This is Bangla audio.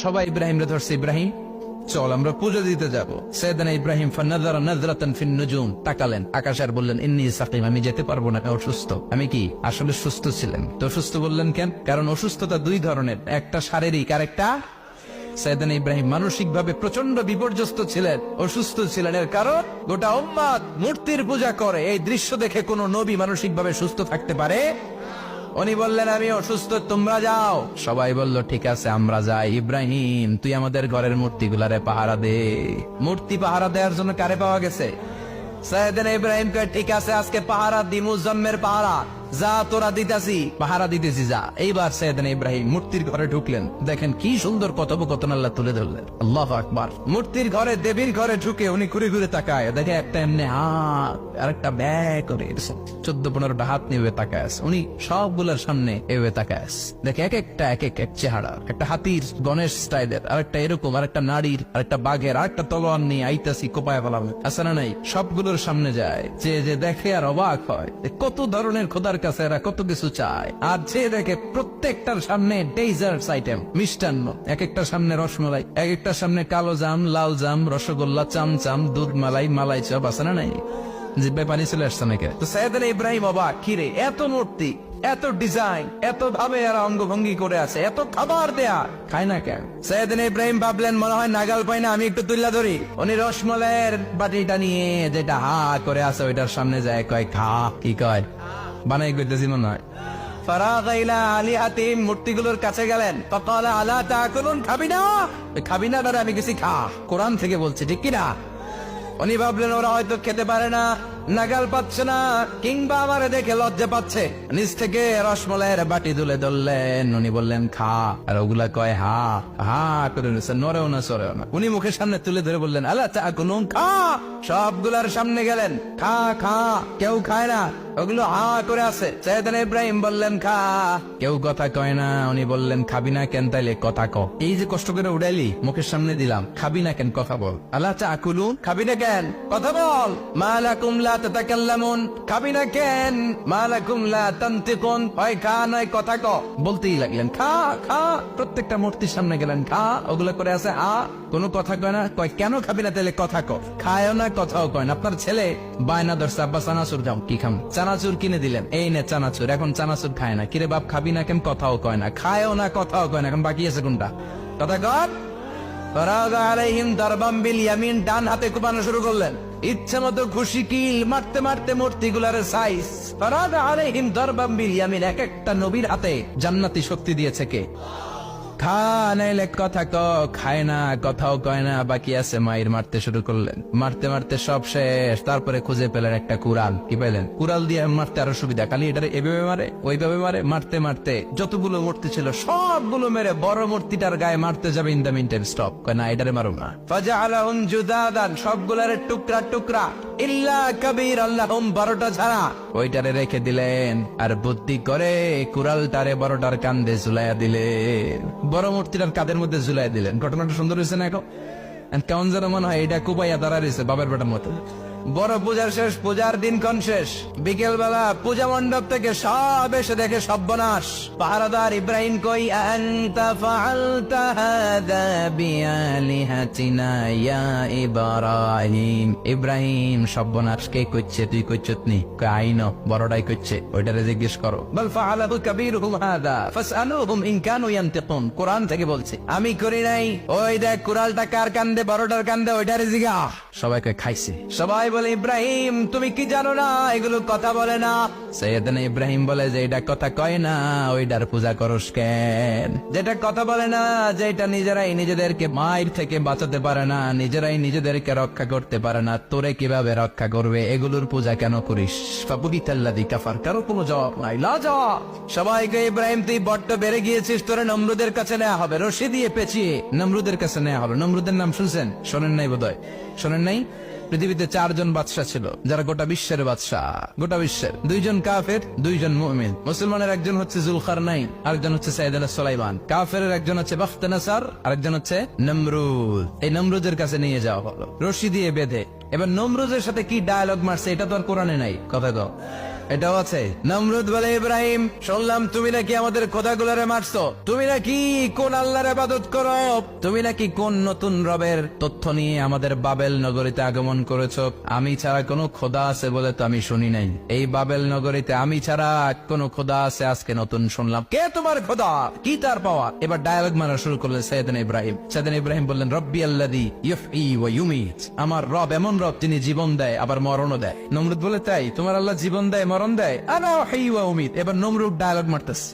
সবাই ইব্রাহিম রে ধরছে, ইব্রাহিম চল আমরা পুজো দিতে যাব। সাইয়েদনা ইব্রাহিম ফানাযারা নাযরাতান ফিন নুজুম, তাকালেন আকাশে আর বললেন ইন্নী সাকিম, আমি যেতে পারবো না, আমি অসুস্থ। আমি কি আসলে সুস্থ ছিলেন? তো অসুস্থ বললেন কেন? কারণ অসুস্থতা দুই ধরনের, একটা শারীরিক আর একটা সাইয়েদনা ইব্রাহিম মানসিকভাবে প্রচন্ড বিপর্যস্ত ছিলেন, অসুস্থ ছিলেন। এর কারণ গোটা উম্মাত মূর্তির পূজা করে, এই দৃশ্য দেখে কোন নবী মানসিকভাবে সুস্থ থাকতে পারে? উনি বললেন আমি অসুস্থ, তোমরা যাও। সবাই বলল ঠিক আছে আমরা যাই। ইব্রাহিম তুই আমাদের ঘরের মূর্তিগুলারে পাহারা দে। মূর্তি পাহারা দেওয়ার জন্য কারে পাওয়া গেছে? সাইয়েদনা ইব্রাহিম কয় ঠিক আছে আজকে পাহারা দিমু, জন্মের পাহারা, যা তোরা দিতাছি, পাহারা দিতেছি যা। এইবার সাইয়েদনা ইব্রাহিম মূর্তির ঘরে ঢুকলেন, দেখেন কি সুন্দর কথোপকথন আল্লাহ তুলে ধরলেন। আল্লাহু আকবার। মূর্তির ঘরে, দেবীর ঘরে ঢুকে উনি ঘুরে ঘুরে তাকায়, দেখে একটা এমনি হাত আর একটা ব্যাগ করে 14-15টা হাত নিয়ে তাকায় আছে। উনি সবগুলোর সামনে এভাবে তাকায় আছে, দেখে এক একটা এক এক চেহারা, একটা হাতির গণেশ স্টাইলের, আর একটা এরকম, আর একটা নারীর, আর একটা বাঘের, আর একটা তলোয়ার নিয়ে আইতাছি কোপায় ফেলাবে, আছে না নাই? সবগুলোর সামনে যায়, যে যে দেখে আর অবাক হয় কত ধরনের খোদার কাছে এরা কত কিছু চায়। আর যে দেখে প্রত্যেকটার সামনে ডেজার্টস আইটেম, মিষ্টান্ন, এক একটার সামনে রসমালাই, এক একটার সামনে কালো জাম, লাল জাম, রসগোল্লা, চামচাম, দুধ মালাই, মালাই চপ, আছে না নাই? জিব্বায় পানি চলে আসছে নাকি? তো সাইয়েদনা ইব্রাহিম অবাক, কিরে এত মূর্তি, এত ডিজাইন, এত ভাবে এরা অঙ্গভঙ্গি করে আছে, এত খাবার দেয়া, খায় না কেন? সাইয়েদনা ইব্রাহিম ভাবলেন মনে হয় নাগাল পাই না, আমি একটু তুল্লা ধরি। উনি রসমালাইয়ের বাটিটা নিয়ে যেটা হা করে আছে ওইটার সামনে যায়, কয় খা। কি কয়? বানাই করতেছি মনে হয়। ফারাগা ইলা আলিহাতিহিম, মূর্তিগুলোর কাছে গেলেন, ফাকালা আলা তাকুলুন, খাবি না? খাবি না দাদা, আমি কিছু খা, কোরআন থেকে বলছি, ঠিক কিনা? উনি ভাবলেন ওরা হয়তো খেতে পারে না, নাগাল পাচ্ছে না, কিংবা আমারে দেখে লজ্জা পাচ্ছে। নিচ থেকে রসমলাইয়ের বাটি তুলে ধরলেন, উনি বললেন খা, আর ওগুলা কয় হা হা করে নিচ্ছে, নরেও না সরেও না। উনি মুখের সামনে তুলে ধরে বললেন আল্লাহ তাকুলুন, খা। সবগুলার সামনে গেলেন, খা খা, কেউ খায় না, ওগুলো হা করে আছে। সাইয়েদনা ইব্রাহিম বললেন খা, কেউ কথা কয় না। উনি বললেন খাবি না কেন? তাইলে কথা ক। এই যে কষ্ট করে উড়াইলি, মুখের সামনে দিলাম, খাবি না কেন? কথা বল। আল্লাহ তাকুলুন, খাবি না কেন? কথা বল। মা লাকুম লা তাতাকাল্লামুন, খাবি না কেন? মা লাকুম লা তানতিকুন, হয় খা নয় কথা ক। বলতেই লাগলেন খা খা, প্রত্যেকটা মূর্তির সামনে গেলেন, খা। ওগুলো করে আছে হা, কোনো কথা কয় না। কয় কেন খাবি না? তাইলে কথা ক। খায়ও না, কথাও কয় না। আপনার ছেলে বায়না ধরছে, আব্বা চানাচুর দাও, কি খাম? চানাচুর কিনে দিলেন, এই নে চানাচুর। এখন চানাচুর খায় না, কিরে বাপ খাবি না কেন? কথাও কয় না, খায়ও না, কথাও কয় না। এখন বাকি আছে কোনটা? কথা কর। ফারাগা আলাইহিম দারবাম বিল ইয়ামিন, ডান হাতে কোপানো শুরু করলেন, ইচ্ছা মতো খুশি কিল মারতে মারতে মূর্তিগুলার সাইজ। ফারাগা আলাইহিম দারবাম বিল ইয়ামিন, এক একটা নবীর হাতে জান্নাতি শক্তি দিয়েছে কে? খা নাইলে কথা ক। খায় না, কথাও কয় না, বাকি আছে মায়ের। মারতে শুরু করলেন, মারতে মারতে সব শেষ। তারপরে খুঁজে পেলেন একটা কুড়াল। কি পেলেন? কুড়াল দিয়ে মারতে আরো সুবিধা, খালি এটারে এভাবে মারে, ওইভাবে মারে। মারতে মারতে যতগুলো মূর্তি ছিল সবগুলো মেরে বড় মূর্তিটার গায়ে মারতে যাবে, in the meantime stop, কয় না এটারে মারো না। ফাজআলাহুম জুদাদান, সবগুলারে টুকরা টুকরা, ইল্লা কাবীর আল্লাহুম, 12টা ছাড়া ওইটারে রেখে দিলেন। আর বুদ্ধি করে কুড়ালটারে বড়টার কান্দে ঝুলাইয়া দিলেন, বড় মূর্তিটার কাদের মধ্যে ঝুলাই দিলেন। ঘটনাটা সুন্দর হয়েছে না? এখন কেমন যেন মনে হয় এটা কুপাইয়া দাঁড়া রয়েছে বাবার বেটার মতো। বড় পূজার শেষ, পূজার দিনক্ষণ শেষ। বিকেল বেলা পূজা মণ্ডপ থেকে সব এসে দেখে সর্বনাশ। পাহারাদার ইব্রাহিম কই, আনতা ফাআলতা হাযা বিআলিহাতিনা ইয়া ইব্রাহিম। ইব্রাহিম সর্বনাশ কে কইছে? তুই কইছত নি? কয় আইনো, বড়টাই কইছে, ওইটারে জিজ্ঞেস করো। বল ফাআলাহু কাবীরুহুম হাযা ফাসআলুহুম ইন কানু ইয়ানতিকুন, কোরআন থেকে বলছে, আমি করি নাই। ওই দেখ কুড়ালটা কার কান্দে, বড়টার কান্দে, ওইটারে জিগা। সবাই কয় খাইছে। সবাই বলে ইব্রাহিম তুমি কি জানো না এগুলো কথা বলে না? সাইয়েদনা ইব্রাহিম বলে যে এটা কথা কয় না, ওইটার পূজা করস কেন? যেটা কথা বলে না, যেটা নিজেরাই নিজেদেরকে মায়ের থেকে বাঁচাতে পারে না, নিজেরাই নিজেদেরকে রক্ষা করতে পারে না, তোরে কিভাবে রক্ষা করবে? এগুলোর পূজা কেন করিস? ফাবুদিতাল্লাযী কাফার, কারো কোনো জবাব নাই, লাজা। সবাইকে ইব্রাহিম তুই বড্ড বেড়ে গিয়েছিস, তোরে নমরুদের কাছে নেওয়া হবে, রশি দিয়ে পেঁচিয়ে নমরুদের কাছে নেওয়া হলো। নমরুদের নাম শুনছেন? শোনেন নাই বোধহয়, শোনেন নাই? পৃথিবীতে 4 জন বাদশা ছিল, যারা গোটা বিশ্বের বাদশা। গোটা বিশ্বের 2 জন কাফের, 2 জন মুমিন। মুসলমানের একজন হচ্ছে জুলকারনাইন, আরেকজন হচ্ছে সাইয়েদনা সুলাইমান। কাফেরের একজন হচ্ছে বাখতানাসার, আরেকজন হচ্ছে নমরুদ। এই নমরুদের কাছে নিয়ে যাওয়া হলো রশি দিয়ে বেঁধে। এবার নমরুদের সাথে কি ডায়ালগ মারছে এটা তো আর কোরআনে নাই, কথা কও। এটাও আছে। নমরুদ বলে ইব্রাহিম শুনলাম তুমি নাকি আমাদের খোদাগুলোরে মারছো, তুমি নাকি কোন আল্লাহর ইবাদত করো, তুমি নাকি কোন নতুন রবের তথ্য নিয়ে আমাদের বাবেল নগরীতে আগমন করেছো। আমি ছাড়া কোনো খোদা আছে বলে তো আমি শুনি নাই, এই বাবেল নগরীতে আমি ছাড়া কোনো খোদা আছে আজকে নতুন শুনলাম। কে তোমার খোদা, কি তার পাওয়া? এবার ডায়ালগ মারা শুরু করলেন সাইয়েদনা ইব্রাহিম। সাইয়েদনা ইব্রাহিম বললেন রব্বি আল্লাযী ইউহয়ী ওয়া ইউমীত, আমার রব এমন রব যিনি জীবন দেয় আবার মরণও দেয়। নমরুদ বলে তাই তোমার আল্লাহ জীবন দেয় মরণ দেয়? আনা উহয়ী ওয়া উমীত। এবার নমরুদ ডায়ালগ মারতেছে,